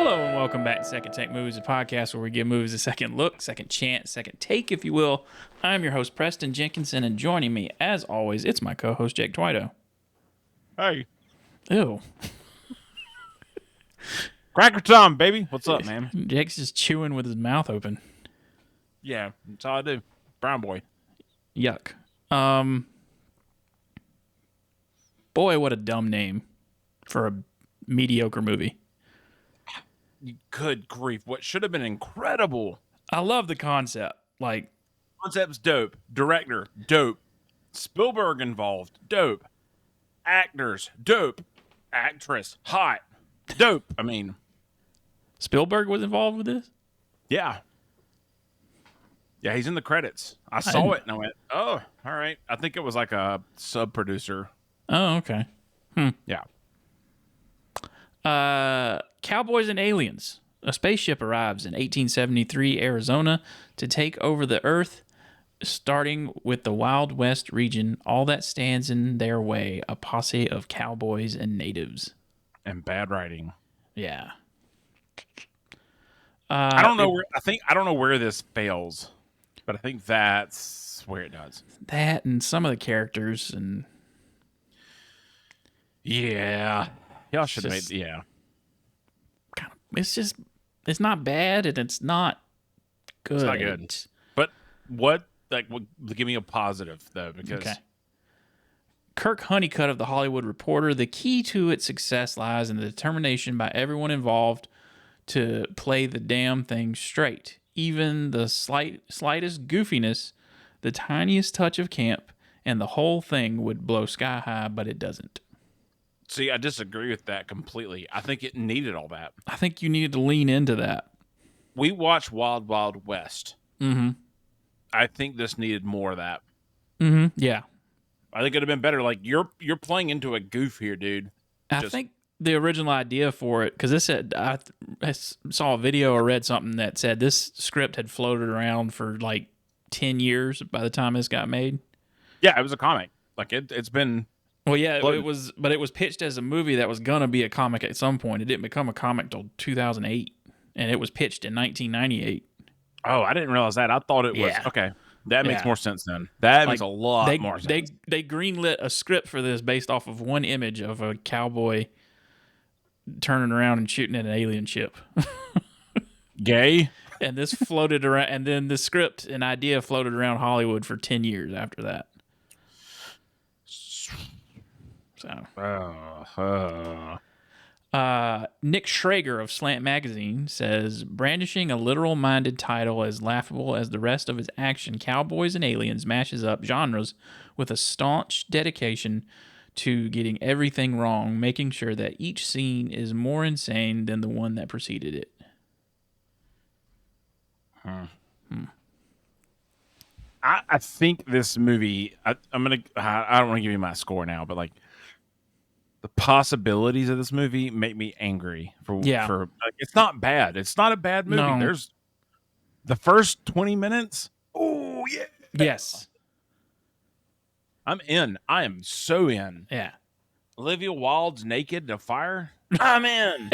Hello and welcome back to Second Take Movies, a podcast where we give movies a second look, second chance, second take, if you will. I'm your host, Preston Jenkinson, and joining me, as always, it's my co-host, Jake Twito. Hey. Ew. Cracker Tom, baby. What's up, man? Jake's just chewing with his mouth open. Yeah, that's all I do. Brown boy. Yuck. Boy, what a dumb name for a mediocre movie. Good grief. What should have been incredible. I love the concept. Like, Concept's dope. Director, dope. Spielberg involved, dope. Actors, dope. Actress, hot. Dope. I mean, Spielberg was involved with this? yeah. Yeah, he's in the credits. I saw it and I went, oh, all right. I think it was like a sub-producer. Oh, okay. Yeah. Cowboys and Aliens. A spaceship arrives in 1873 Arizona to take over the Earth, starting with the Wild West region. All that stands in their way, a posse of cowboys and natives. And bad writing. Yeah. I don't know I don't know where this fails, but I think that's where it does. That and some of the characters and yeah. Y'all should have made yeah. It's not bad and it's not good. It's not good. But what give me a positive though, because Kirk Honeycutt of The Hollywood Reporter, the key to its success lies in the determination by everyone involved to play the damn thing straight. Even the slightest goofiness, the tiniest touch of camp, and the whole thing would blow sky high, but it doesn't. See, I disagree with that completely. I think it needed all that. I think you needed to lean into that. We watched Wild Wild West. Mm-hmm. I think this needed more of that. Mm-hmm. Yeah. I think it'd have been better. Like you're playing into a goof here, dude. I think the original idea for it, because this said I saw a video or read something that said this script had floated around for like 10 years by the time this got made. Yeah, it was a comic. Like it's been. Well, yeah, it was, but it was pitched as a movie that was gonna be a comic at some point. It didn't become a comic till 2008, and it was pitched in 1998. Oh, I didn't realize that. I thought it was okay. That makes more sense then. That makes a lot more sense. They greenlit a script for this based off of one image of a cowboy turning around and shooting at an alien ship. Gay. And this floated around, and then the script and idea floated around Hollywood for 10 years after that. So, Nick Schrager of Slant Magazine says, brandishing a literal-minded title as laughable as the rest of his action, Cowboys and Aliens mashes up genres with a staunch dedication to getting everything wrong, making sure that each scene is more insane than the one that preceded it. I think this movie. I don't want to give you my score now, but like the possibilities of this movie make me angry. It's not bad. It's not a bad movie. No. There's the first 20 minutes. Oh yeah. Yes. I'm in. I am so in. Yeah. Olivia Wilde's naked in a fire. I'm in.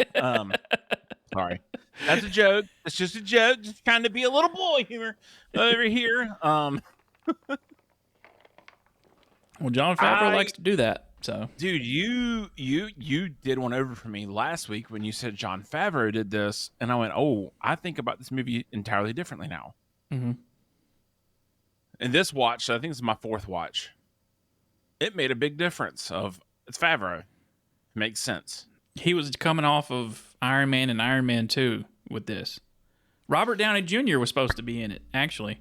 Sorry. That's a joke. It's just a joke. Just kind of be a little boy humor over here. Well, Jon Favreau likes to do that. So, dude, you did one over for me last week when you said Jon Favreau did this, and I went, "Oh, I think about this movie entirely differently now." Mm-hmm. And this watch, I think this is my fourth watch. It made a big difference. It's Favreau. Makes sense. He was coming off of Iron Man and Iron Man 2 with this. Robert Downey Jr. was supposed to be in it, actually.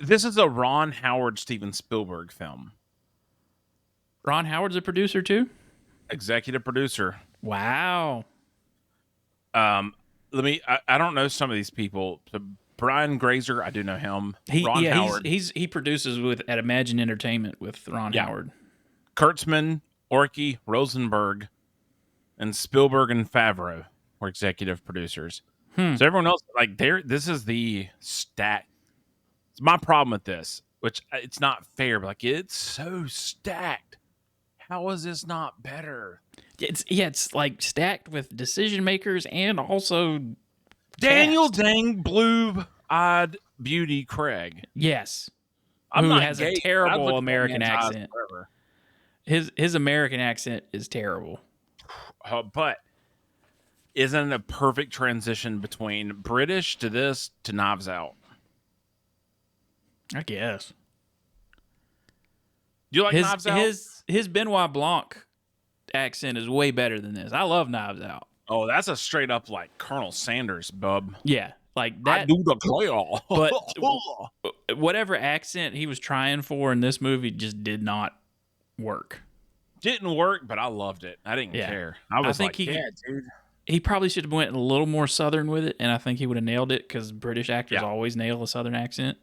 This is a Ron Howard, Steven Spielberg film. Ron Howard's a producer too? Executive producer. Wow. I don't know some of these people. Brian Grazer, I do know him. Ron Howard. He produces at Imagine Entertainment with Ron Howard. Kurtzman, Orky, Rosenberg, and Spielberg and Favreau were executive producers. So everyone else, this is the stack. It's my problem with this, which it's not fair, but it's so stacked. How is this not better? It's like stacked with decision makers and also Daniel cast. Dang Blue-Eyed Beauty Craig. Yes. I'm Who not has a gay. I'd terrible look at that American man's eyes accent. forever. His American accent is terrible. But isn't it a perfect transition between British to this to Knives Out? I guess. Do you like Knives Out? His Benoit Blanc accent is way better than this. I love Knives Out. Oh, that's a straight up like Colonel Sanders, bub. Yeah, like that. I do the clear. But whatever accent he was trying for in this movie just did not work. Didn't work, but I loved it. I didn't care. I think dude. He probably should have went a little more Southern with it, and I think he would have nailed it because British actors always nail a Southern accent.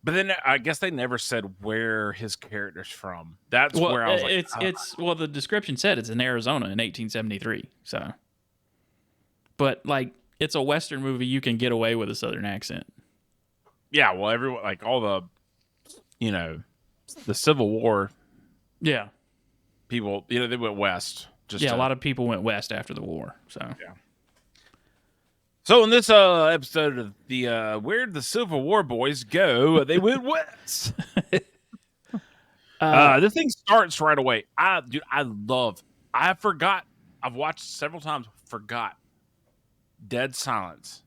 But then I guess they never said where his character's from. That's where I was like, the description said it's in Arizona in 1873. So, but like it's a Western movie, you can get away with a Southern accent. Yeah, well, everyone like all the Civil War. Yeah, people, they went west. A lot of people went west after the war. So yeah. So in this episode of the Where'd the Civil War Boys Go? They went west. The thing starts right away. I've watched several times, forgot. Dead silence.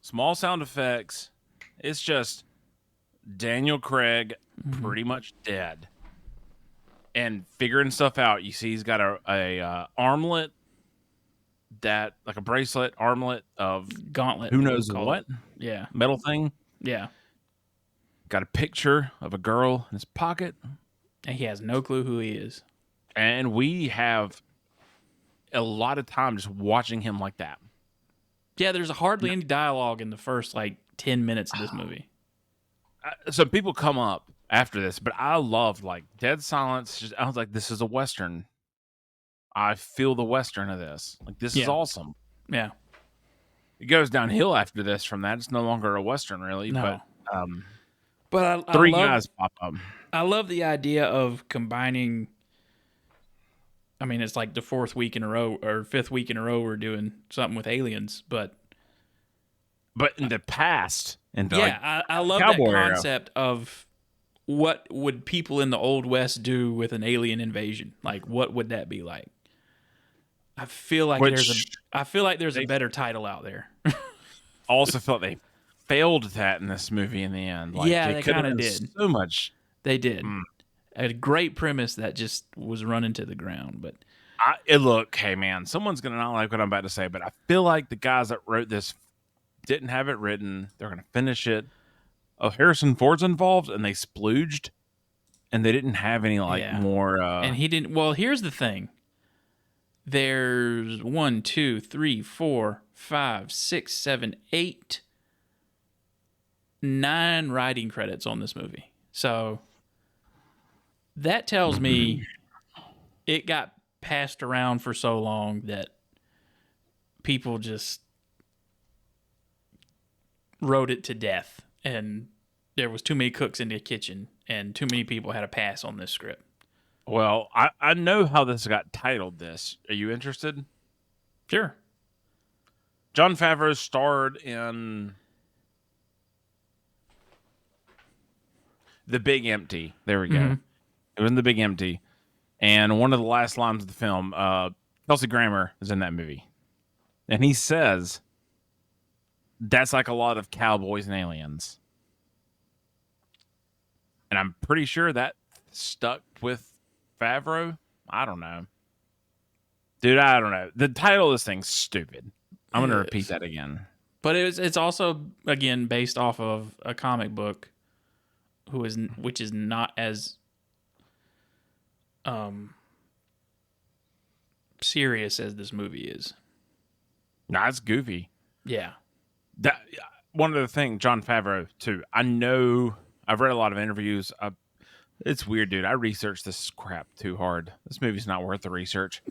Small sound effects. It's just Daniel Craig pretty much dead. And figuring stuff out. You see he's got a armlet. That like a bracelet, armlet of gauntlet. Who knows what? Yeah. Metal thing. Yeah. Got a picture of a girl in his pocket. And he has no clue who he is. And we have a lot of time just watching him like that. Yeah, there's hardly any dialogue in the first 10 minutes of this movie. Some people come up after this, but I love dead silence. I was like, this is a Western. I feel the Western of this. This is awesome. Yeah. It goes downhill after this from that. It's no longer a Western, really. No. But three guys pop up. I love the idea of combining. I mean, it's like the fourth week in a row or fifth week in a row we're doing something with aliens, but in the past. I love that concept of what would people in the Old West do with an alien invasion? What would that be like? I feel like there's a better title out there. Also felt they failed that in this movie in the end. They kind of did so much. They did. A great premise that just was run into the ground. But look, hey man, someone's gonna not like what I'm about to say, but I feel like the guys that wrote this didn't have it written. They're gonna finish it. Oh, Harrison Ford's involved, and they splooged, and they didn't have any more. And he didn't. Well, here's the thing. There's 1, 2, 3, 4, 5, 6, 7, 8, 9 writing credits on this movie. So that tells me it got passed around for so long that people just wrote it to death, and there was too many cooks in the kitchen, and too many people had a pass on this script. Well, I know how this got titled this. Are you interested? Sure. Jon Favreau starred in The Big Empty. There we go. Mm-hmm. It was in The Big Empty. And one of the last lines of the film, Kelsey Grammer is in that movie. And he says, that's like a lot of cowboys and aliens. And I'm pretty sure that stuck with Favreau. I don't know. Dude, I don't know. The title of this thing's stupid. I'm going to repeat that again. But it's also, again, based off of a comic book which is not as serious as this movie is. Nah, it's goofy. Yeah. That one other thing, Jon Favreau, too. I know I've read a lot of interviews. It's weird, dude. I researched this crap too hard. This movie's not worth the research.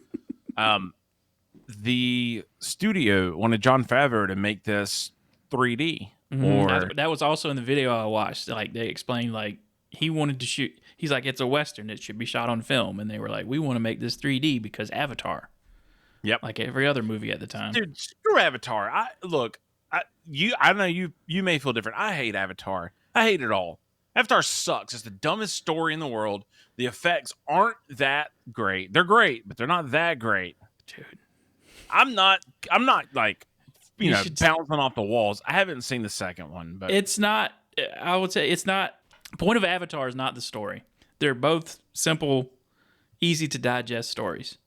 The studio wanted Jon Favreau to make this 3D. Mm-hmm. That was also in the video I watched. They explained he wanted to shoot. He's like, it's a Western. It should be shot on film. And they were like, we want to make this 3D because Avatar. Yep. Like every other movie at the time. Dude, screw Avatar. I know you may feel different. I hate Avatar. I hate it all. Avatar sucks. It's the dumbest story in the world. The effects aren't that great. They're great, but they're not that great. Dude. I'm not like bouncing off the walls. I haven't seen the second one, but it's not. I would say it's not. Point of Avatar is not the story. They're both simple, easy to digest stories.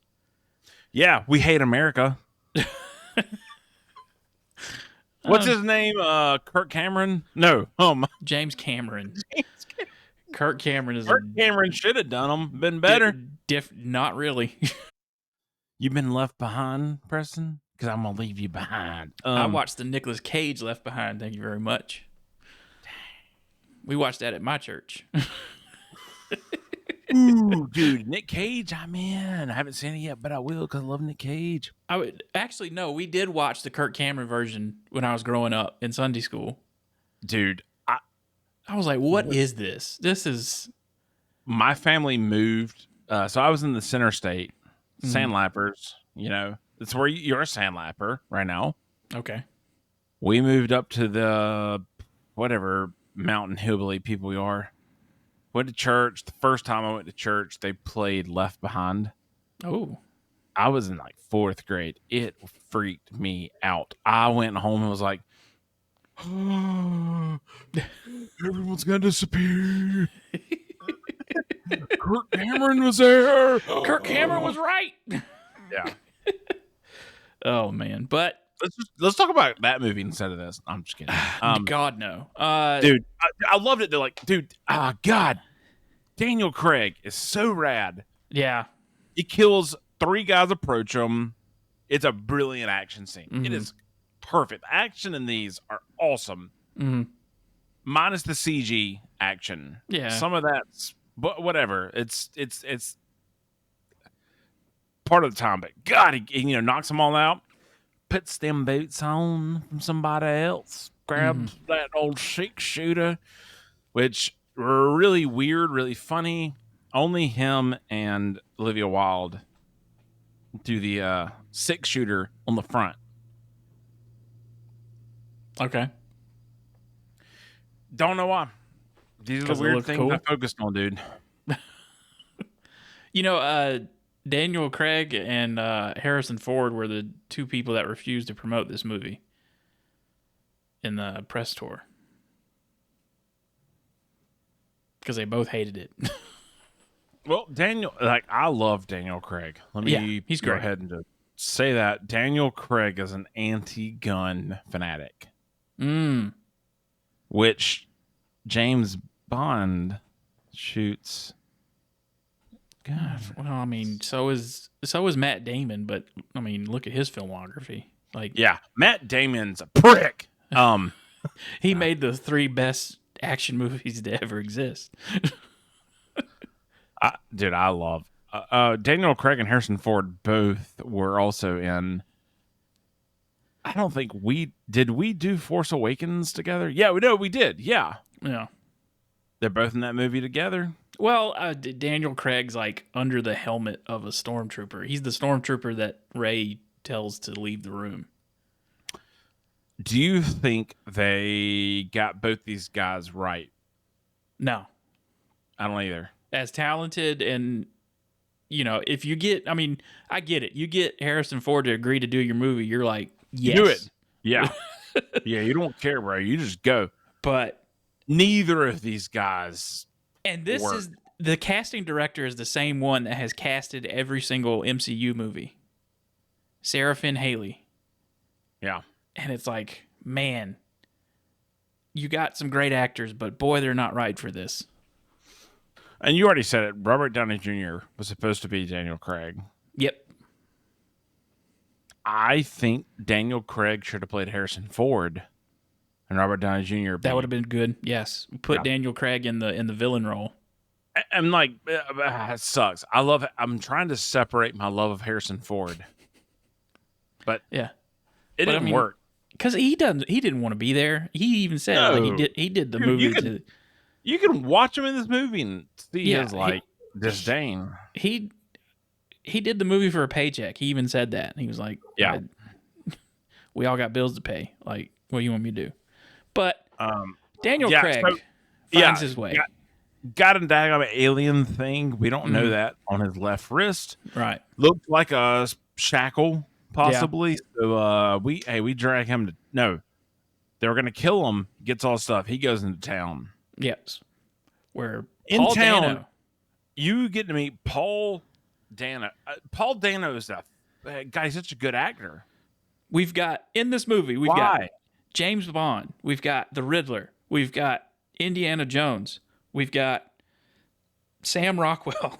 Yeah, we hate America. What's his name? Kirk Cameron? No, James Cameron. Kirk Cameron is. Kirk Cameron should have done them. Been better. Not really. You've been left behind, Preston. Because I'm gonna leave you behind. I watched the Nicolas Cage Left Behind. Thank you very much. We watched that at my church. Ooh, dude, Nick Cage, I'm in. I haven't seen it yet, but I will because I love Nick Cage. We did watch the Kirk Cameron version when I was growing up in Sunday school. Dude, I was like, what is this? This is... My family moved, so I was in the center state, Sandlappers, It's where you're a Sandlapper right now. Okay. We moved up to the, whatever mountain hillbilly people we are. Went to church. The first time I went to church, they played Left Behind. Oh. I was in like 4th grade. It freaked me out. I went home and was like, oh, everyone's going to disappear. Kirk Cameron was there. Kirk Cameron was right. Yeah. Oh, man. But let's talk about that movie instead of this. I'm just kidding. God, no. Dude, I loved it. They're like, dude, God, Daniel Craig is so rad. Yeah. He kills 3 guys approach him. It's a brilliant action scene. Mm-hmm. It is perfect. The action in these are awesome. Mm-hmm. Minus the CG action. Yeah. Some of that's, but whatever. It's part of the time. But God, he knocks them all out. Puts them boots on from somebody else. Grabs that old 6-shooter, which were really weird, really funny. Only him and Olivia Wilde do the 6-shooter on the front. Okay. Don't know why. These are the weird things cool. I focused on, dude. Daniel Craig and Harrison Ford were the 2 people that refused to promote this movie in the press tour because they both hated it. Well, I love Daniel Craig. Let me he's go great. ahead and say that Daniel Craig is an anti-gun fanatic, which James Bond shoots. God, well, I mean, so is Matt Damon, but I mean, look at his filmography. Like, yeah, Matt Damon's a prick. He made the 3 best action movies to ever exist. I love Daniel Craig and Harrison Ford. Both were also in. I don't think we do Force Awakens together. Yeah, we did. Yeah. They're both in that movie together. Well, Daniel Craig's like under the helmet of a stormtrooper. He's the stormtrooper that Rey tells to leave the room. Do you think they got both these guys right? No. I don't either. As talented and, if you get, I get it. You get Harrison Ford to agree to do your movie. You're like, yes. Do it. Yeah. Yeah, you don't care, bro. You just go. But neither of these guys. And this is the casting director is the same one that has casted every single MCU movie. Sarah Finn Haley. Yeah. And it's like, man, you got some great actors, but boy, they're not right for this. And you already said it. Robert Downey Jr. was supposed to be Daniel Craig. Yep. I think Daniel Craig should have played Harrison Ford. And Robert Downey Jr. That would have been good. Yes, put Daniel Craig in the villain role. I'm like, it sucks. I'm trying to separate my love of Harrison Ford, but it didn't work because he didn't want to be there. He even said he did the movie. You can watch him in this movie and see Yeah, his like disdain. He did the movie for a paycheck. He even said that. He was like, Yeah. we all got bills to pay. Like, what do you want me to do? But Daniel Yeah. Craig So, finds his way. Got a daggone alien thing. We don't know Mhm. that on his left wrist. Right. Looked like a shackle, possibly. Yeah. So we drag him to they were gonna kill him, gets all stuff. He goes into town. Yes. Where In Paul town, Dano. you get to meet Paul Dano. Paul Dano is a guy's such a good actor. We've got in this movie, we've Why? got James Bond, we've got the Riddler, we've got Indiana Jones, we've got Sam Rockwell,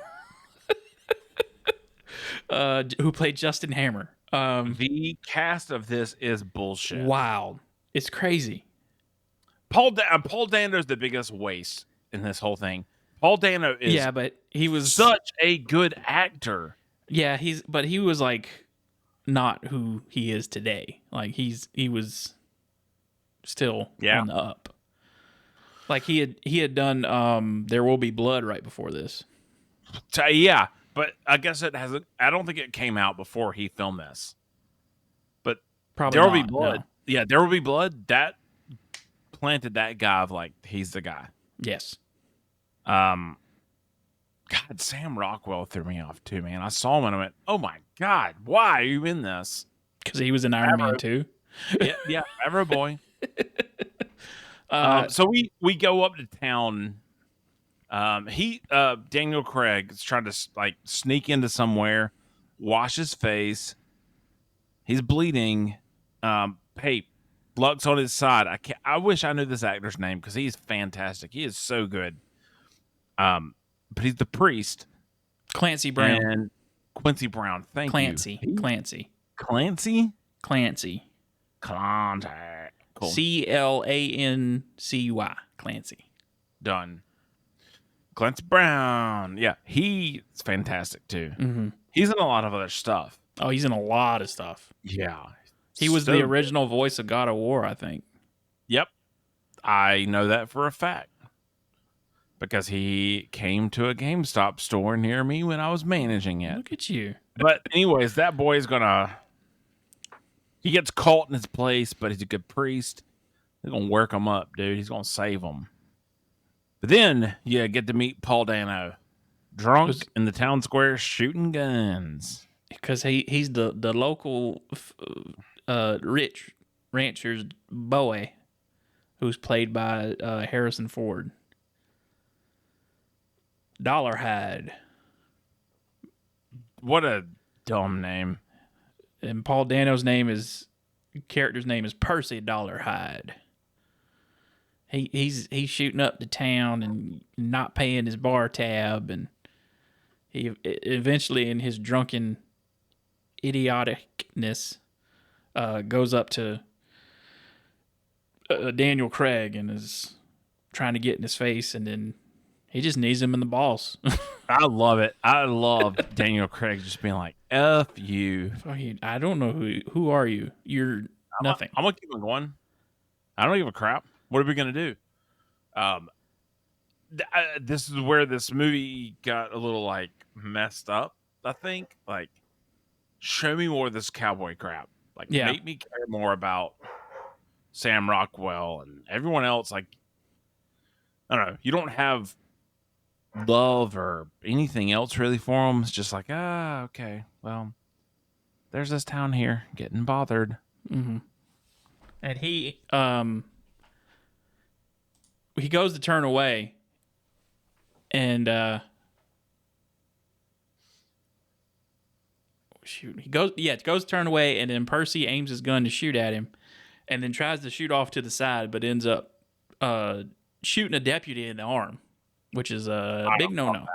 who played Justin Hammer. The cast of this is bullshit. Wow, it's crazy. Paul Dano is the biggest waste in this whole thing. Paul Dano is but he was such a good actor. Yeah, he was like not who he is today. Like he was still on the up. Like he had done There Will Be Blood right before this. Yeah, but I guess it hasn't. I don't think it came out before he filmed this. But Probably There Will Be not, Blood. no. Yeah, There Will Be Blood. That planted that guy of like he's the guy. Yes. God, Sam Rockwell threw me off too, man. I saw him and I went, "Oh my God, why are you in this?" Because he was in Iron Man 2. yeah, ever boy. So we go up to town. Daniel Craig is trying to like sneak into somewhere, wash his face. He's bleeding. Hey, luck's on his side. I wish I knew this actor's name because he's fantastic. He is so good. But he's the priest. Clancy Brown. And Quincy Brown. Thank Clancy. you. Clancy. Clancy? Clancy. Clancy. Cool. Clancy. Clancy. Done. Clancy Brown. Yeah, he's fantastic too. Mm-hmm. He's in a lot of other stuff. Oh, he's in a lot of stuff. Yeah. He was the original voice of God of War, I think. Yep. I know that for a fact. Because he came to a GameStop store near me when I was managing it. Look at you. But anyways, that boy is gonna... He gets caught in his place, but he's a good priest. He's gonna work him up, dude. He's gonna save him. But then you get to meet Paul Dano. Drunk in the town square shooting guns. Because he's the local rich rancher's boy who's played by Harrison Ford. Dollarhide. What a dumb name. And Paul Dano's character's name is Percy Dollarhide. He's shooting up the town and not paying his bar tab, and he eventually, in his drunken idioticness, goes up to Daniel Craig and is trying to get in his face, and then he just knees him in the balls. I love it. I love Daniel Craig just being like, F you. I don't know who are you? You're nothing. I'm going to keep on going. I don't give a crap. What are we going to do? This is where this movie got a little like messed up, I think. Like, show me more of this cowboy crap. Like, make me care more about Sam Rockwell and everyone else. Like, I don't know. You don't have love or anything else really for them. It's just like, okay, well, there's this town here getting bothered. Mm-hmm. And he goes to turn away, and he goes to turn away, and then Percy aims his gun to shoot at him, and then tries to shoot off to the side, but ends up shooting a deputy in the arm, which is a big no-no.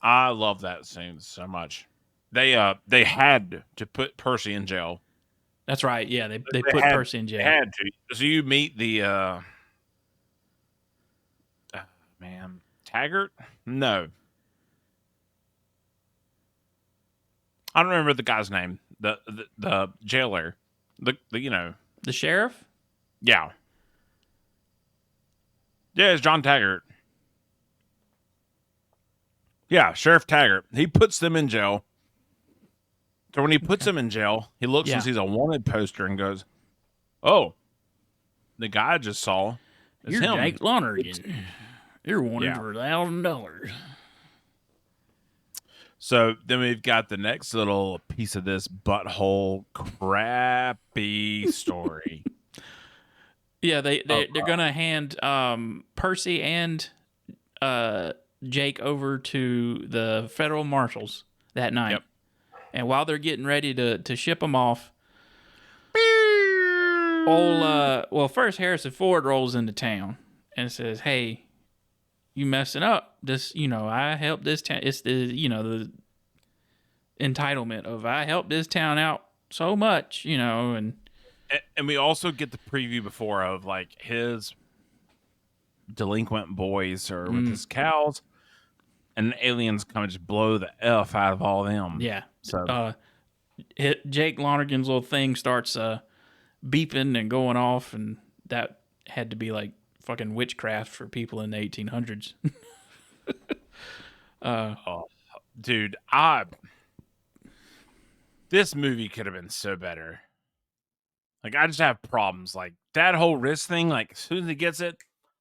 I love that scene so much. They had to put Percy in jail. That's right. Yeah, they put Percy in jail. They had to. So you meet the Taggart? No. I don't remember the guy's name. The jailer. The sheriff? Yeah. Yeah, it's John Taggart. Yeah, Sheriff Taggart. He puts them in jail. So when he puts them in jail, he looks and sees a wanted poster and goes, "Oh, the guy I just saw is You're him." Jake Lonergan. You're wanted for $1,000. So then we've got the next little piece of this butthole crappy story. Yeah, they're gonna hand Percy and Jake over to the federal marshals that night. Yep. And while they're getting ready to ship them off, first Harrison Ford rolls into town and says, "Hey, you messing up? This, I helped this town. It's the entitlement of I helped this town out so much, and we also get the preview before of like his delinquent boys or with his cows, and the aliens come and just blow the F out of all them. Yeah. So Jake Lonergan's little thing starts beeping and going off, and that had to be like fucking witchcraft for people in the 1800s. Dude, this movie could have been so better. Like, I just have problems. Like, that whole wrist thing, like, as soon as he gets it,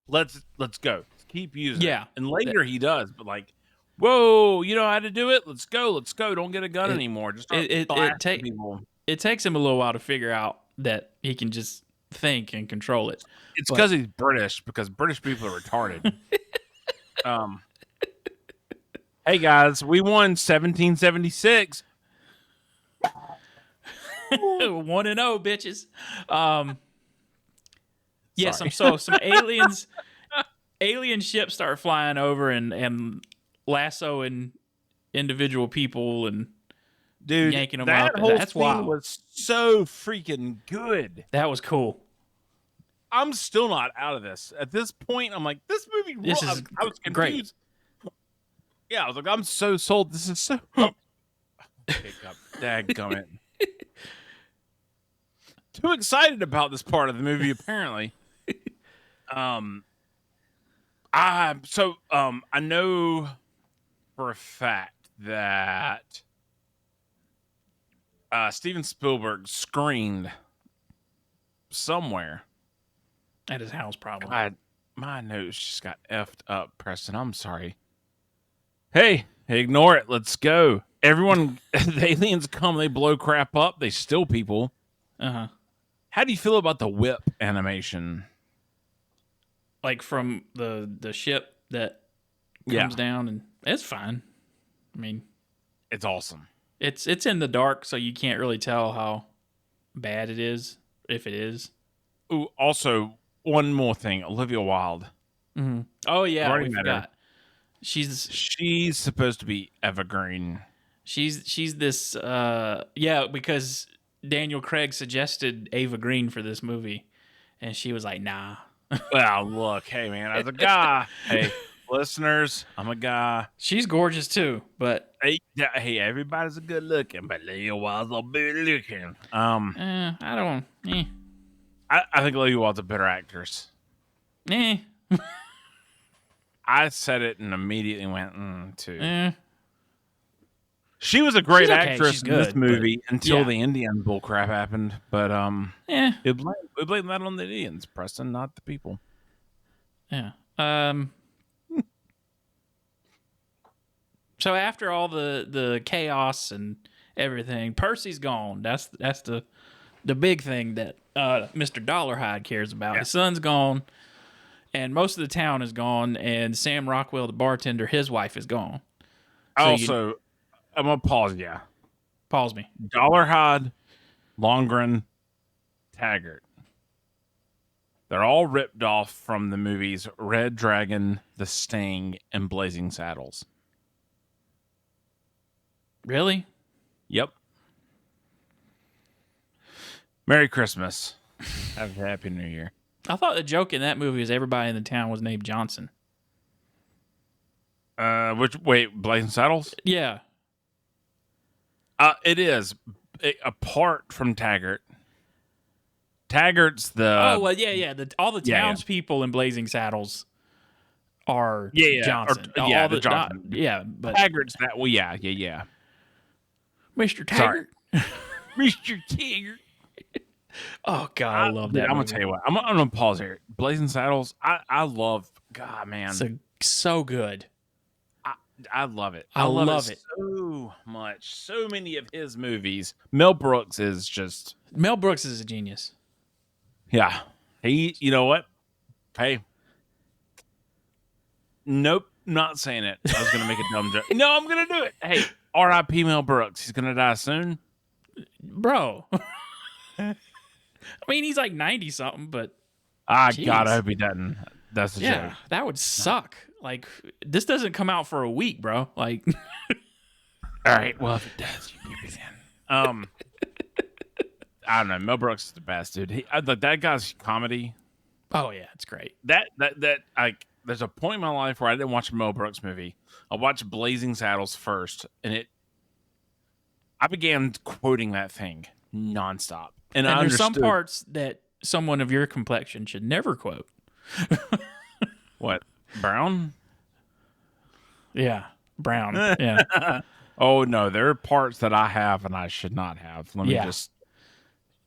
let's go. Let's keep using it. And later he does, but like, whoa, you know how to do it? Let's go. Don't get a gun anymore. Just people. It takes him a little while to figure out that he can just think and control it. It's because he's British, because British people are retarded. Hey, guys, we won 1776. 1-0, bitches. Some alien ships start flying over and lassoing individual people and yanking them up. That's wild. Was so freaking good. That was cool. I'm still not out of this. At this point, I'm like, this movie. I was confused. Great. Yeah, I was like, I'm so sold. This is so. Dadgummit. Too excited about this part of the movie, apparently. I know for a fact that Steven Spielberg screened somewhere at his house, probably. God, my nose just got effed up, Preston. I'm sorry. Hey, ignore it. Let's go. Everyone, the aliens come, they blow crap up, they steal people. Uh-huh. How do you feel about the whip animation? Like from the ship that comes down, and it's fine. I mean, it's awesome. It's in the dark, so you can't really tell how bad it is, if it is. Ooh, also, one more thing. Olivia Wilde. Mm-hmm. Oh, yeah, we forgot. She's supposed to be evergreen. She's this, because Daniel Craig suggested Ava Green for this movie, and she was like, nah. Well, look, hey, man, as a guy, hey, listeners, I'm a guy. She's gorgeous, too, but... Hey, everybody's a good looking, but Olivia Wilde's a bit looking. I don't... I think Olivia Wilde's a better actress. I said it and immediately went, too. She was a great actress in this movie until the Indian bullcrap happened. But we blame that on the Indians, Preston, not the people. Yeah. So after all the chaos and everything, Percy's gone. That's the big thing that Mr. Dollarhide cares about. Yeah. His son's gone, and most of the town is gone. And Sam Rockwell, the bartender, his wife is gone. So I'm going to pause you. Pause me. Dollarhide, Longren, Taggart. They're all ripped off from the movies Red Dragon, The Sting, and Blazing Saddles. Really? Yep. Merry Christmas. Have a Happy New Year. I thought the joke in that movie is everybody in the town was named Johnson. Blazing Saddles? Yeah. It is apart from Taggart. Taggart's the all the townspeople in Blazing Saddles are Johnson. The Johnson. But Taggart's that. Well, yeah. Mr. Taggart. Mr. Taggart. Oh God, I love that. I'm gonna tell you what. I'm gonna pause here. Blazing Saddles. I love. God, man, so good. I love it. I love it so much. So many of his movies. Mel Brooks is a genius. Yeah, you know what? Hey, nope, not saying it. I was gonna make a dumb joke. No, I'm gonna do it. Hey, R.I.P. Mel Brooks. He's gonna die soon, bro. I mean, he's like 90 something, but God, I hope he doesn't. That's a joke. That would suck. Like, this doesn't come out for a week, bro. Like, all right. Well, if it does, you keep it in. I don't know. Mel Brooks is the best, dude. That guy's comedy. Oh yeah, it's great. There's a point in my life where I didn't watch a Mel Brooks movie. I watched Blazing Saddles first, and I began quoting that thing nonstop. And there's some parts that someone of your complexion should never quote. What? Brown? Yeah, Brown. Yeah. Oh no, there are parts that I have and I should not have. Let me just.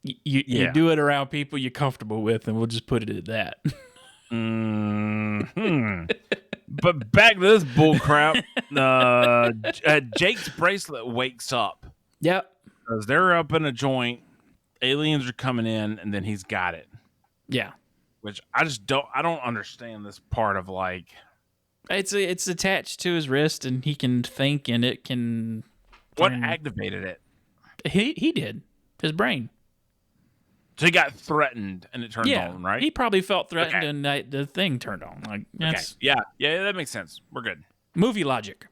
You do it around people you're comfortable with, and we'll just put it at that. But back to this bull crap. Jake's bracelet wakes up. Yep. Because they're up in a joint. Aliens are coming in, and then he's got it. Yeah. Which I don't understand this part of like. It's attached to his wrist, and he can think, and it can. What activated it? He did. His brain. So he got threatened, and it turned on, right? He probably felt threatened, and the thing turned on. Like, yeah, that makes sense. We're good. Movie logic.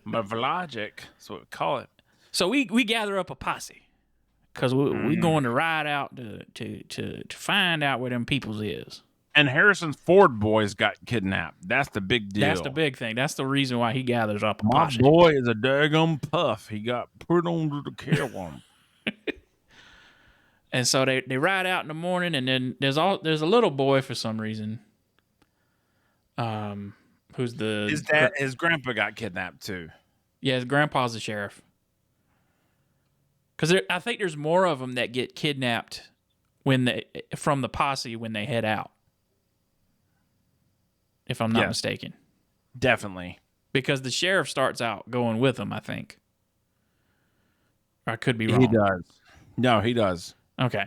Movie logic. That's what we call it. So we gather up a posse because we're going to ride out to find out where them peoples is. And Harrison's Ford boys got kidnapped. That's the big deal. That's the big thing. That's the reason why he gathers up a posse. My boy is a daggum puff. He got put under the kiln. And so they ride out in the morning, and then there's a little boy for some reason. Who's his grandpa got kidnapped too. Yeah, his grandpa's the sheriff. Because I think there's more of them that get kidnapped from the posse when they head out. If I'm not mistaken. Definitely. Because the sheriff starts out going with them, I think. Or I could be wrong. He does. No, he does. Okay.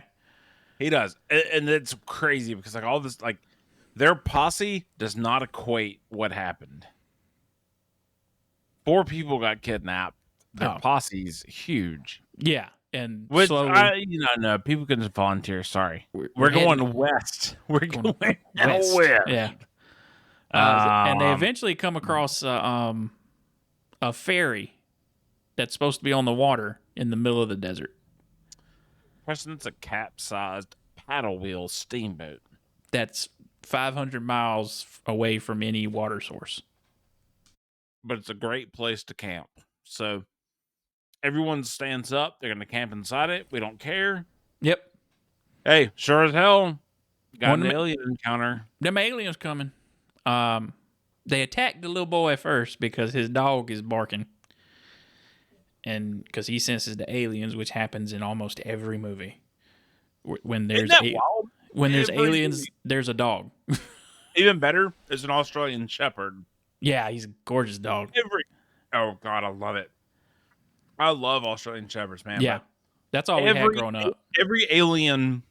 He does. And it's crazy because like all this, like their posse does not equate what happened. 4 people got kidnapped. Their posse's huge. Yeah. And which slowly, no, people can just volunteer. Sorry. We're going west. We're going west. Yeah. And they eventually come across a ferry that's supposed to be on the water in the middle of the desert. It's a capsized paddle wheel steamboat that's 500 miles away from any water source. But it's a great place to camp. So everyone stands up. They're going to camp inside it. We don't care. Yep. Hey, sure as hell. Got an alien encounter. Them aliens coming. They attacked the little boy first because his dog is barking. And because he senses the aliens, which happens in almost every movie. When there's aliens, there's a dog. Even better, there's an Australian Shepherd. Yeah, he's a gorgeous dog. Oh God, I love it. I love Australian Shepherds, man. Yeah, that's all we had growing up. Every alien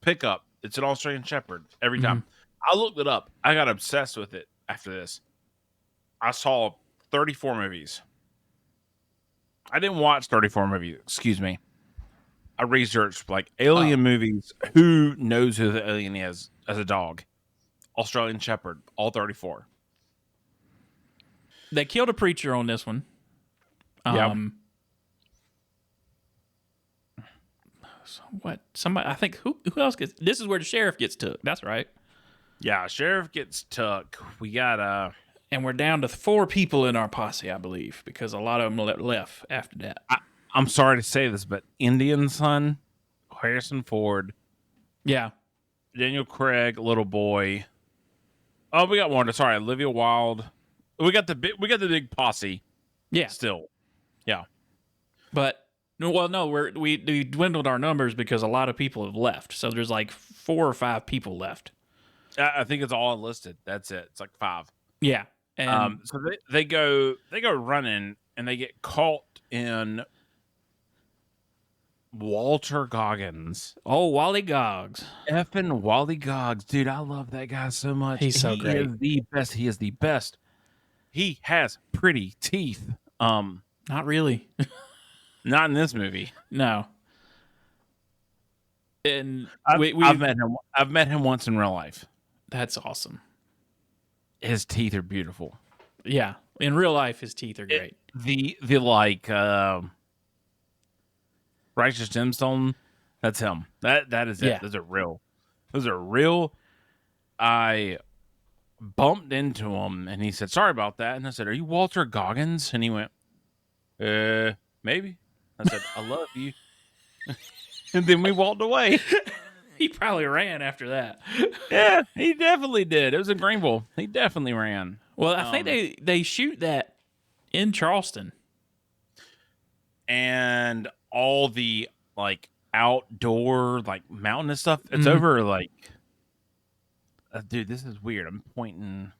pickup, it's an Australian Shepherd every time. I looked it up. I got obsessed with it after this. I saw 34 movies. I didn't watch 34 movies. Excuse me. I researched like alien movies. Who knows who the alien is as a dog? Australian Shepherd. All 34. They killed a preacher on this one. What? Somebody? I think who else gets? This is where the sheriff gets took. That's right. Yeah, sheriff gets took. We got and we're down to 4 people in our posse, I believe, because a lot of them left after that. I'm sorry to say this, but Indian Son, Harrison Ford, yeah, Daniel Craig, little boy. Oh, we got one. Sorry, Olivia Wilde. We got the big posse. Yeah. Still. Yeah. But no, we dwindled our numbers because a lot of people have left. So there's like 4 or 5 people left. I think it's all listed. That's it. It's like 5. Yeah. And so they go running and they get caught in Walter Goggins. Oh, Wally Goggs. Effing Wally Goggs. Dude, I love that guy so much. He's so great. Is the best. He is the best. He has pretty teeth. Not really. Not in this movie. No. And I've met him. I've met him once in real life. That's awesome. His teeth are beautiful. Yeah. In real life, his teeth are great. The like Righteous Gemstone, that's him. That is it. Yeah. Those are real. Those are real. I bumped into him and he said, "Sorry about that." And I said, "Are you Walter Goggins?" And he went, maybe. I said, "I love you." And then we walked away. He probably ran after that. Yeah, he definitely did. It was in Greenville. He definitely ran. Well, I think they shoot that in Charleston. And all the like outdoor like mountainous stuff, it's over like dude, this is weird. I'm pointing.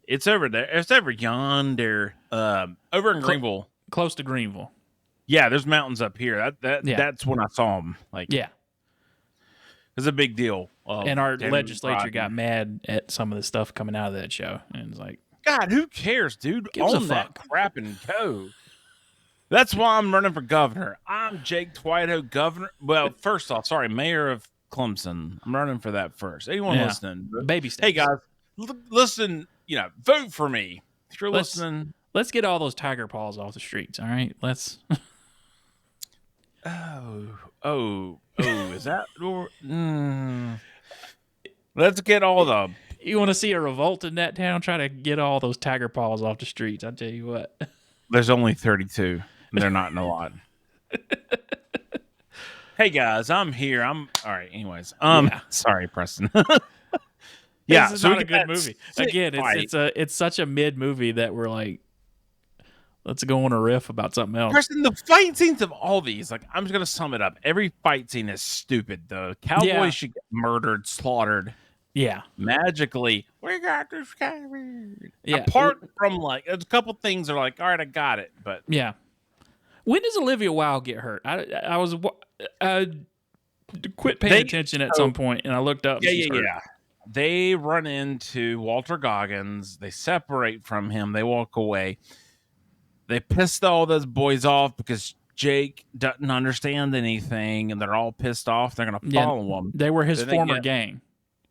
It's over there. It's over yonder. Over in Greenville. Close to Greenville. Yeah, there's mountains up here. That's when I saw them. Like, yeah. It's a big deal. And our legislature got mad at some of the stuff coming out of that show. And it's like, God, who cares, dude? Gives a Own that fuck. crap and go. That's why I'm running for governor. I'm Jake Twito, governor. Well, first off, mayor of Clemson. I'm running for that first. Anyone listening? Baby steps. Hey, guys, listen, vote for me. If you're listening. Let's get all those tiger paws off the streets, all right? Let's. Oh, is that? Let's get all the. You want to see a revolt in that town? Try to get all those tiger paws off the streets. I tell you what. There's only 32. They're not in a lot. Hey guys, I'm here. All right. Anyways, sorry, Preston. Yeah, it's not a good movie. Again, it's such a mid movie that we're like, let's go on a riff about something else. Preston, the fight scenes of all these, like, I'm just gonna sum it up. Every fight scene is stupid. The Cowboys should get murdered, slaughtered. Yeah, magically, we got this guy. Yeah, apart from like, there's a couple things that are like, all right, I got it, but yeah. When does Olivia Wilde get hurt? I was quit paying attention at some point, and I looked up. Yeah. They run into Walter Goggins. They separate from him. They walk away. They pissed all those boys off because Jake doesn't understand anything, and they're all pissed off. They're going to follow him. They were his former gang.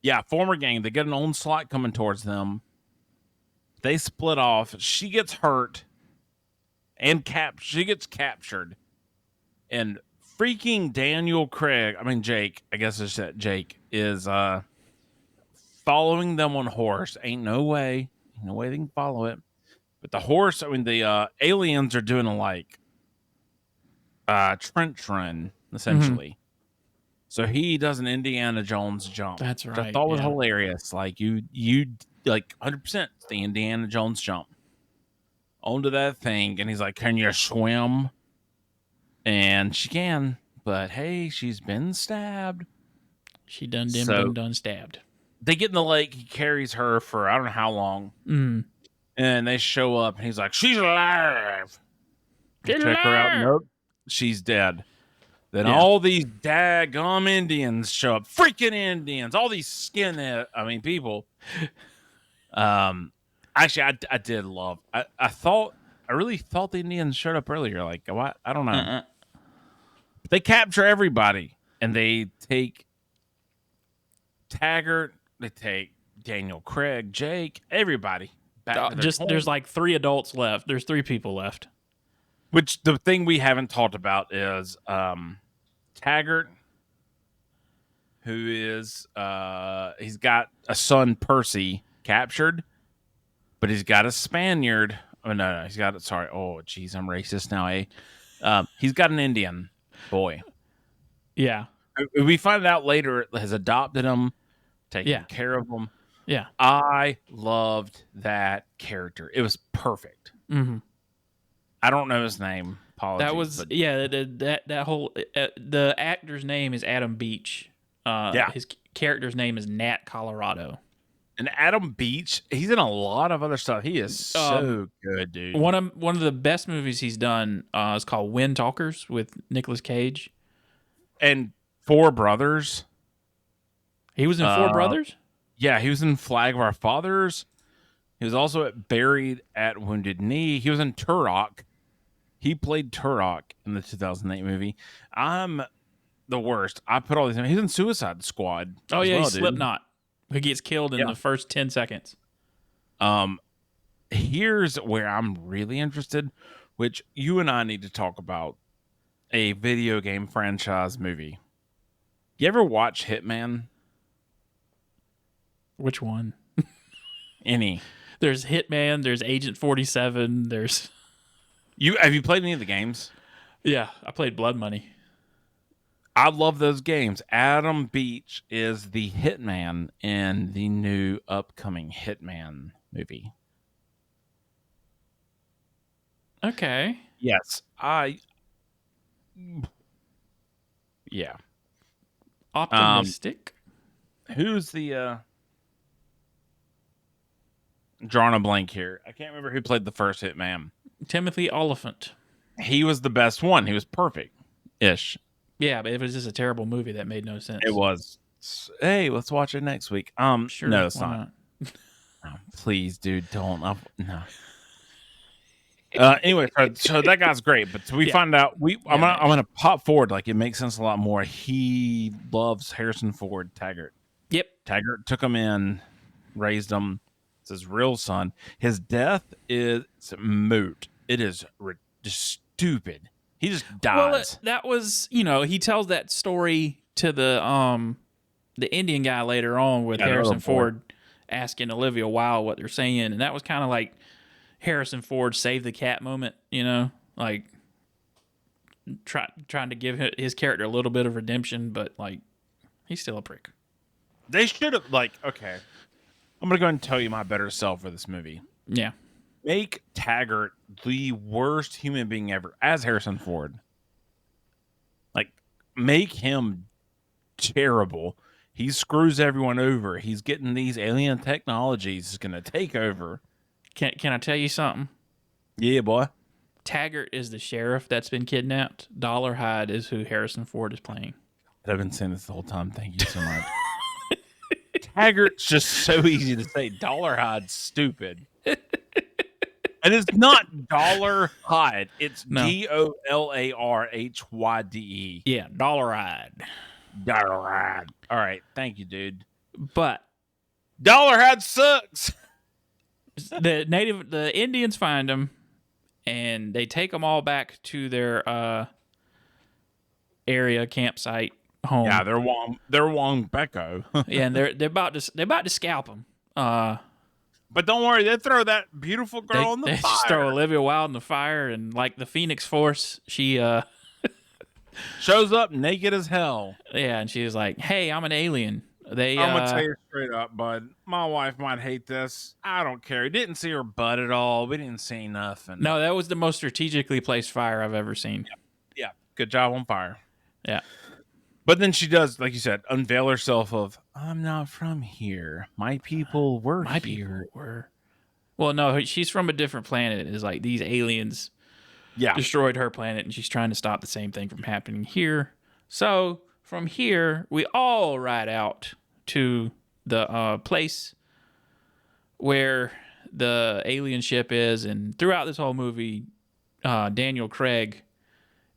Yeah, former gang. They get an onslaught coming towards them. They split off. She gets hurt, and she gets captured. And freaking Jake, I guess it's that Jake, is following them on horse. Ain't no way they can follow it. But the horse, the aliens are doing a trench run, essentially. Mm-hmm. So he does an Indiana Jones jump. That's right. Which I thought was hilarious. Like you like 100% the Indiana Jones jump onto that thing, and he's like, "Can you swim?" And she can, but hey, she's been stabbed. She done stabbed. They get in the lake. He carries her for I don't know how long. Mm. And they show up, and he's like, "She's alive." Check her out. Nope, she's dead. Then all these daggum Indians show up. Freaking Indians! All these people. Actually, I did love. I really thought the Indians showed up earlier. Like, what? I don't know. They capture everybody, and they take Taggart. They take Daniel Craig, Jake, everybody. There's like 3 adults left. There's 3 people left. Which the thing we haven't talked about is Taggart, who is he's got a son Percy captured, but he's got a Spaniard. Oh no, he's got it. Sorry. Oh geez, I'm racist now. He's got an Indian boy. Yeah. We find out later has adopted him, taking care of him. Yeah. I loved that character. It was perfect. Mm-hmm. I don't know his name. That Apologies, was but that whole the actor's name is Adam Beach. yeah. His character's name is Nat Colorado. And Adam Beach, he's in a lot of other stuff. He is so good, dude. One of the best movies he's done is called Wind Talkers with Nicolas Cage. And Four Brothers. He was in Four Brothers? Yeah, he was in Flag of Our Fathers. He was also Buried at Wounded Knee. He was in Turok. He played Turok in the 2008 movie. I'm the worst. I put all these in. He's in Suicide Squad. Oh, as yeah, well, he's dude. Slipknot, who gets killed in the first 10 seconds. Here's where I'm really interested, which you and I need to talk about, a video game franchise movie. You ever watch Hitman? Which one? Any? There's Hitman, there's Agent 47, there's... Have you played any of the games? Yeah, I played Blood Money. I love those games. Adam Beach is the Hitman in the new upcoming Hitman movie. Okay. Yes, yeah. Optimistic. Who's the drawing a blank here? I can't remember who played the first Hitman. Timothy Oliphant. He was the best one. He was perfect-ish. Yeah, but it was just a terrible movie that made no sense. It was. Hey, let's watch it next week. Sure, no, it's not. Oh, please, dude, don't. No. Anyway, so that guy's great, but we find out I'm gonna pop forward. Like, it makes sense a lot more. He loves Harrison Ford, Taggart. Yep. Taggart took him in, raised him. It's his real son. His death is moot. It is just stupid. He just dies. Well, that was, he tells that story to the Indian guy later on with Harrison Ford asking Olivia Wilde what they're saying, and that was kind of like Harrison Ford save the cat moment, like trying to give his character a little bit of redemption, but like he's still a prick. They should have okay. I'm gonna go ahead and tell you my better self for this movie. Yeah. Make Taggart the worst human being ever as Harrison Ford. Like, make him terrible. He screws everyone over. He's getting these alien technologies. He's gonna take over. Can I tell you something? Yeah, boy. Taggart is the sheriff that's been kidnapped. Dollarhide is who Harrison Ford is playing. I've been saying this the whole time. Thank you so much. Taggart's just so easy to say. Dollarhide's stupid. And it's not Dollar Hyde. It's Dollarhyde. Yeah, Dollarhide. Dollarhide. All right. Thank you, dude. But Dollarhide sucks. The Indians find him, and they take them all back to their area campsite home. Yeah, they're Wong-Becco. Yeah, and they're about to scalp him. But don't worry, they throw that beautiful girl in the fire. They just throw Olivia Wilde in the fire, and like the Phoenix Force, she shows up naked as hell. Yeah, and she was like, "Hey, I'm an alien." I'm gonna tell you straight up, bud. My wife might hate this. I don't care. We didn't see her butt at all. We didn't see nothing. No, that was the most strategically placed fire I've ever seen. Yeah. Good job on fire. Yeah. But then she does, like you said, unveil herself of, I'm not from here. My people were here. People were. Well, no, she's from a different planet. It's like these aliens destroyed her planet, and she's trying to stop the same thing from happening here. So from here, we all ride out to the place where the alien ship is. And throughout this whole movie, Daniel Craig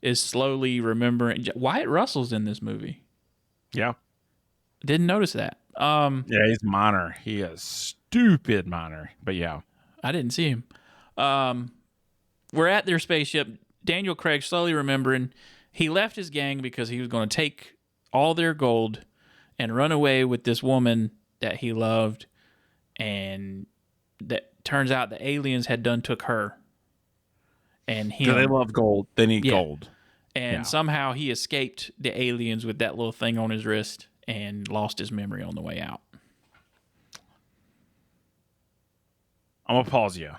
is slowly remembering. Wyatt Russell's in this movie. Yeah. Didn't notice that. Yeah, he's minor. He is stupid minor. But yeah. I didn't see him. We're at their spaceship. Daniel Craig slowly remembering he left his gang because he was going to take all their gold and run away with this woman that he loved. And that turns out the aliens had took her. And him. They love gold. They need gold. And somehow he escaped the aliens with that little thing on his wrist and lost his memory on the way out. I'm gonna pause you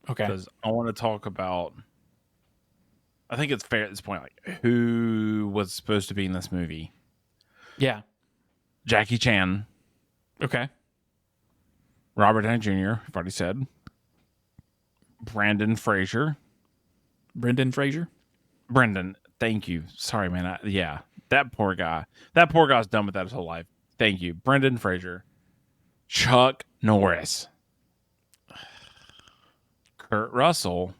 Okay. because I want to talk about. I think it's fair at this point. Like, who was supposed to be in this movie? Yeah. Jackie Chan, Okay. Robert Downey Jr. I've already said. Brandon Fraser. Brendan Fraser. Brendan, thank you. Sorry, man. Yeah, that poor guy. That poor guy's done with that his whole life. Thank you, Brendan Fraser. Chuck Norris. Kurt Russell.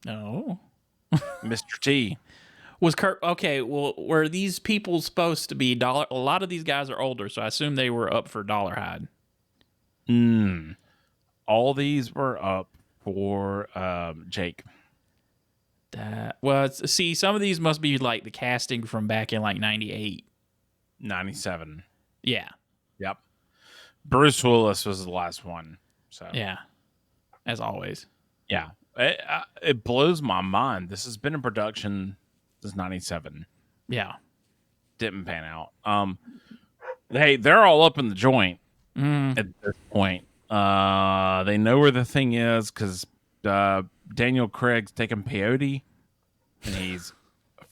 No. Mr. T. Was Kurt okay? Well, were these people supposed to be dollar? A lot of these guys are older, so I assume they were up for Dollarhide. All these were up for Jake. See, some of these must be like the casting from back in like 98. 97. Yeah. Yep. Bruce Willis was the last one. So Yeah. As always. yeah, it blows my mind. This has been in production since 97. Yeah. Didn't pan out. Hey, they're all up in the joint at this point. They know where the thing is because Daniel Craig's taking peyote and he's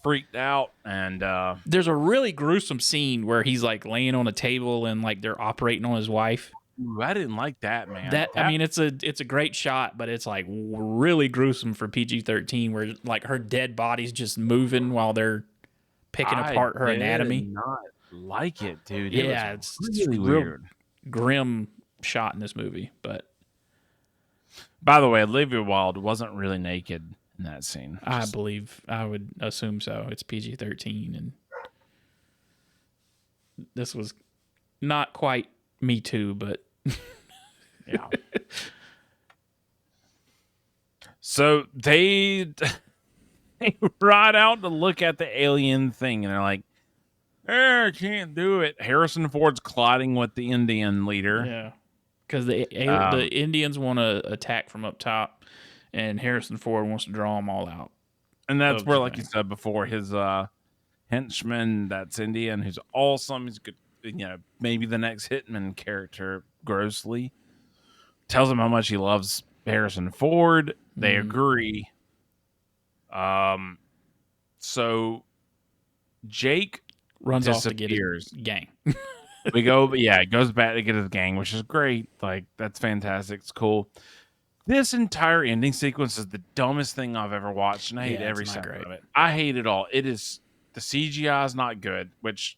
freaked out. And there's a really gruesome scene where he's like laying on a table and like they're operating on his wife. Ooh, I didn't like that, man. I mean, it's a great shot, but it's like really gruesome for PG-13, where like her dead body's just moving while they're picking apart her anatomy. Not like it, dude. Yeah, it's really weird, grim shot in this movie. But by the way, Olivia Wilde wasn't really naked in that scene. I would assume so. It's PG-13, and this was not quite Me Too, but yeah. So they ride out to look at the alien thing, and they're like, I can't do it. Harrison Ford's colliding with the Indian leader. Yeah, because the Indians want to attack from up top, and Harrison Ford wants to draw them all out. And that's where, like you said before, his henchman, that's Indian, who's awesome. He's good. Maybe the next Hitman character, grossly, tells him how much he loves Harrison Ford. They agree. So Jake runs disappears. Off to get his gang. We go, yeah, it goes back to get his gang, which is great. Like, that's fantastic. It's cool. This entire ending sequence is the dumbest thing I've ever watched, and I hate every second of it. I hate it all. It is, the CGI is not good, which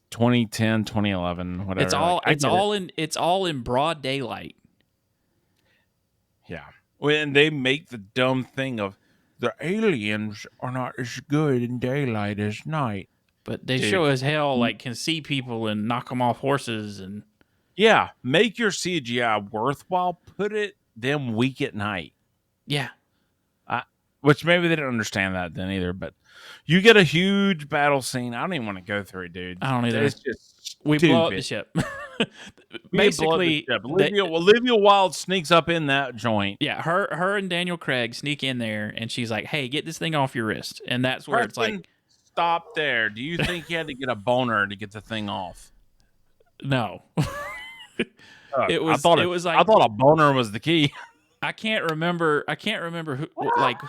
2010, 2011, whatever. It's all in broad daylight. Yeah. When they make the dumb thing of the aliens are not as good in daylight as night. But they show as hell like can see people and knock them off horses and yeah, make your CGI worthwhile. Put them weak at night. Yeah. Which maybe they didn't understand that then either, but you get a huge battle scene. I don't even want to go through it, dude. I don't either. It's just we blow up the ship. Basically, Olivia Wilde sneaks up in that joint. Yeah, her and Daniel Craig sneak in there, and she's like, "Hey, get this thing off your wrist." And that's where it's like, stop there. Do you think you had to get a boner to get the thing off? No. I thought a boner was the key. I can't remember who like.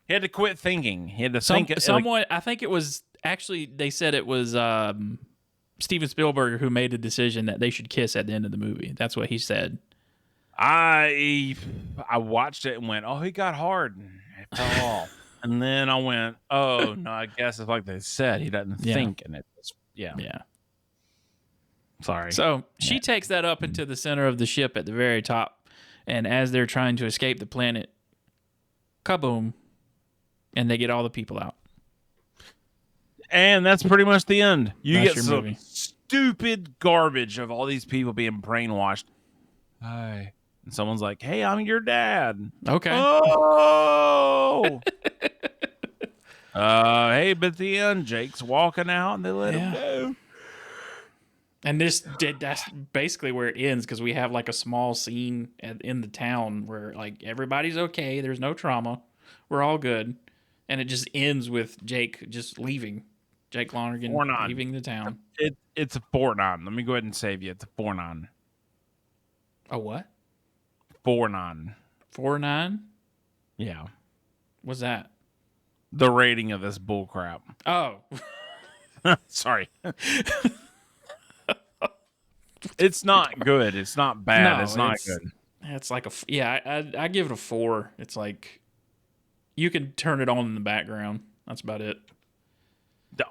He had to quit thinking. He had to think. Someone, I think it was actually. They said it was Steven Spielberg who made the decision that they should kiss at the end of the movie. That's what he said. I watched it and went, "Oh, he got hard and it fell off." And then I went, "Oh no, I guess it's like they said. He doesn't think." And it's yeah. Sorry. So she takes that up into the center of the ship at the very top, and as they're trying to escape the planet, kaboom, and they get all the people out. And that's pretty much the end. You get some stupid garbage of all these people being brainwashed. Hi. And someone's like, "Hey, I'm your dad." Okay. Oh. Hey, but at the end, Jake's walking out and they let him go. And that's basically where it ends, because we have like a small scene in the town where like everybody's okay. There's no trauma. We're all good. And it just ends with Jake just leaving. Jake Lonergan leaving the town. It's a 4-9. Let me go ahead and save you. It's a 4-9. A what? 4.9. 4.9. Yeah. What's that? The rating of this bullcrap. Oh. Sorry. It's not good. It's not bad. No, it's not good. It's like I give it a 4. It's like you can turn it on in the background. That's about it.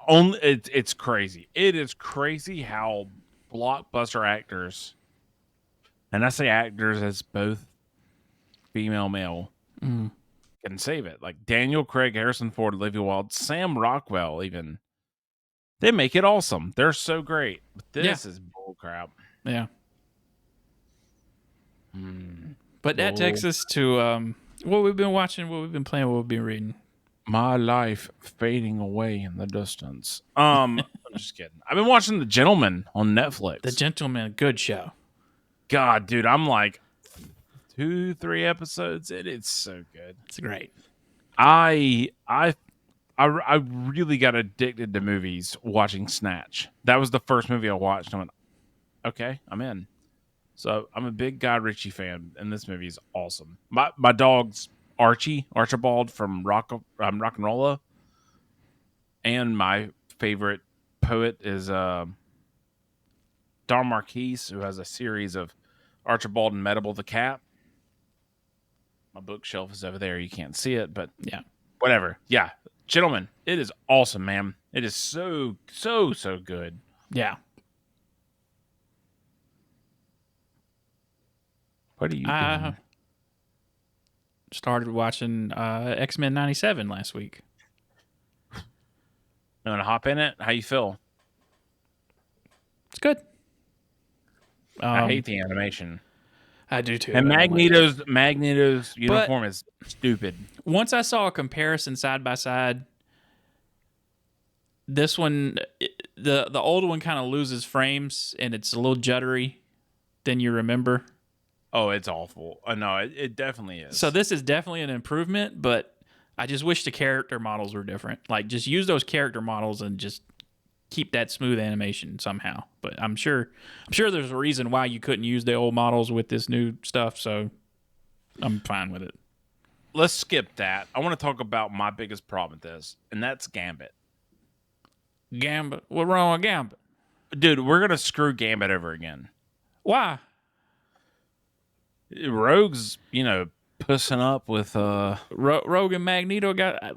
It's crazy. It is crazy how blockbuster actors, and I say actors as both female, male, can save it. Like Daniel Craig, Harrison Ford, Olivia Wilde, Sam Rockwell, even. They make it awesome. They're so great. But this is bullcrap. Yeah. But that takes us to what we've been watching, what we've been playing, what we've been reading. My life fading away in the distance. I'm just kidding. I've been watching The Gentleman on Netflix. The Gentleman, good show. God, dude, I'm like 2-3 episodes in. It's so good. It's great. I really got addicted to movies watching Snatch. That was the first movie I watched. I went, okay, I'm in. So I'm a big Guy Ritchie fan, and this movie is awesome. My dog's Archibald from Rock and Rolla, and my favorite poet is Don Marquise, who has a series of Archibald and Medibel the cat. My bookshelf is over there. You can't see it, but yeah, whatever. Yeah, Gentlemen, it is awesome, man. It is so good. Yeah. What are you doing? Started watching X-Men 97 last week. You want to hop in it? How you feel? It's good. I hate the animation. I do too. And Magneto's uniform is stupid. Once I saw a comparison side by side, this one, the old one kind of loses frames and it's a little juddery than you remember. Oh, it's awful. No, it definitely is. So this is definitely an improvement, but I just wish the character models were different. Like, just use those character models and just keep that smooth animation somehow. But I'm sure there's a reason why you couldn't use the old models with this new stuff, so I'm fine with it. Let's skip that. I want to talk about my biggest problem with this, and that's Gambit. Gambit? What's wrong with Gambit? Dude, we're going to screw Gambit over again. Why? Rogue's, pussing up with Rogue and Magneto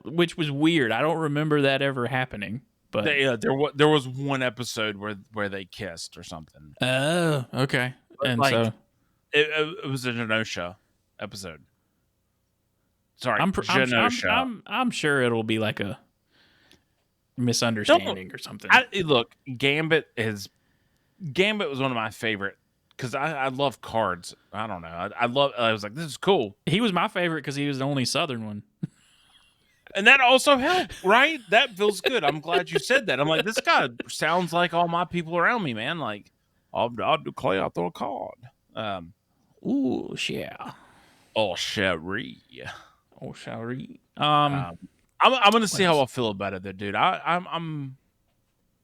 which was weird. I don't remember that ever happening. But there was one episode where they kissed or something. Oh, okay. And so it was a Genosha episode. Sorry, Genosha. I'm sure it'll be like a misunderstanding or something. Look, Gambit was one of my favorite. Because I love cards. I don't know. I was like, this is cool. He was my favorite because he was the only Southern one. And that also helped, right? That feels good. I'm glad you said that. I'm like, this guy sounds like all my people around me, man. Like, I'll declare, I'll throw a card. Ooh, yeah. Oh, Sherry. Oh, Sherry. I'm gonna see how I feel about it, though, dude. I'm.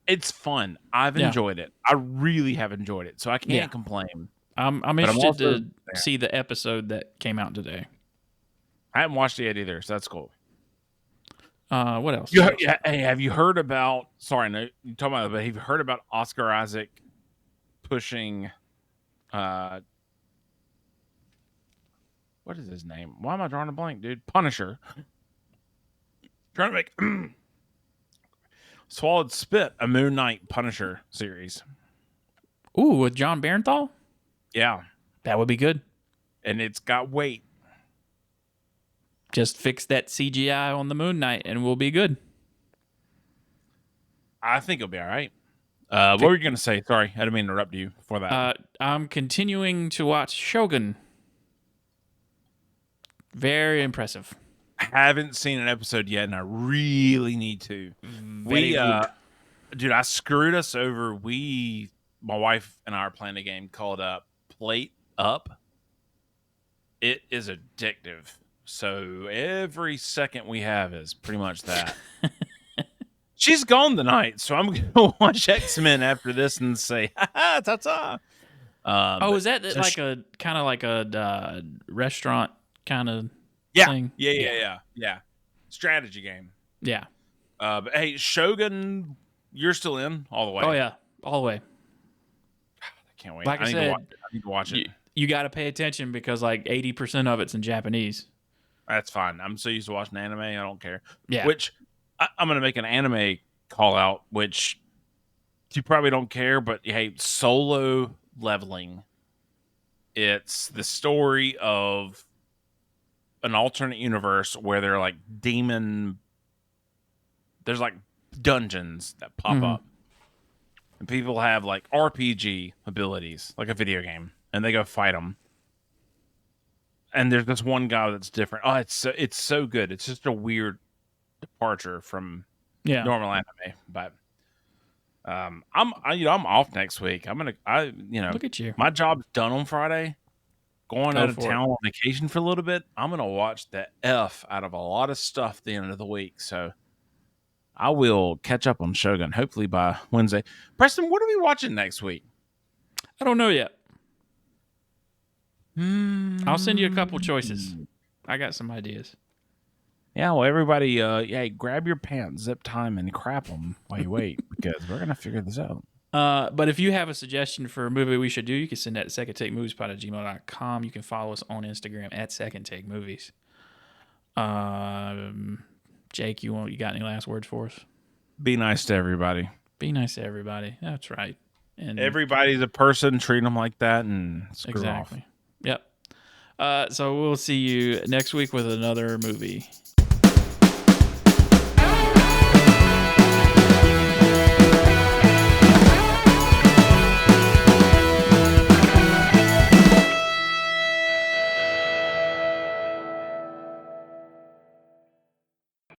It's fun. I've enjoyed it. I really have enjoyed it, so I can't complain. I'm interested to see the episode that came out today. I haven't watched it yet either, so that's cool. What else? Hey, have you heard about? Sorry, no, you talking about, but have you heard about Oscar Isaac pushing? What is his name? Why am I drawing a blank, dude? Punisher. Trying to make Swallowed Spit, a Moon Knight Punisher series. Ooh, with John Bernthal? Yeah. That would be good. And it's got weight. Just fix that CGI on the Moon Knight and we'll be good. I think it'll be all right. What were you going to say? Sorry, I didn't mean to interrupt you for that. I'm continuing to watch Shogun. Very impressive. I haven't seen an episode yet, and I really need to. Dude, I screwed us over. My wife and I are playing a game called Plate Up. It is addictive. So every second we have is pretty much that. She's gone tonight, so I'm going to watch X-Men after this and say, ha-ha, ta-ta. Is that like a kind of like a restaurant kind of thing? Yeah. Strategy game. Yeah. But hey, Shogun, you're still in all the way. Oh yeah, all the way. I can't wait. Like I said, I need to watch it. You got to pay attention because like 80% of it's in Japanese. That's fine. I'm so used to watching anime. I don't care. Yeah. Which I'm going to make an anime call out, which you probably don't care, but hey, Solo Leveling. It's the story of an alternate universe where they're like there's like dungeons that pop up. And people have like RPG abilities, like a video game, and they go fight them. And there's this one guy that's different. Oh, it's so good. It's just a weird departure from normal anime. But I'm off next week. Look at you. My job's done on Friday. Going out of town on vacation for a little bit. I'm gonna watch the F out of a lot of stuff at the end of the week. So I will catch up on Shogun hopefully by Wednesday. Preston, what are we watching next week? I don't know yet. I'll send you a couple choices. I got some ideas. Yeah, well, everybody, grab your pants, zip time, and crap them while you wait because we're gonna figure this out. But if you have a suggestion for a movie we should do, you can send that to secondtakemoviespod@gmail.com. You can follow us on Instagram at secondtakemovies. Jake, you got any last words for us? Be nice to everybody. Be nice to everybody. That's right. And everybody's a person. Treat them like that and screw off. Yep. So we'll see you next week with another movie.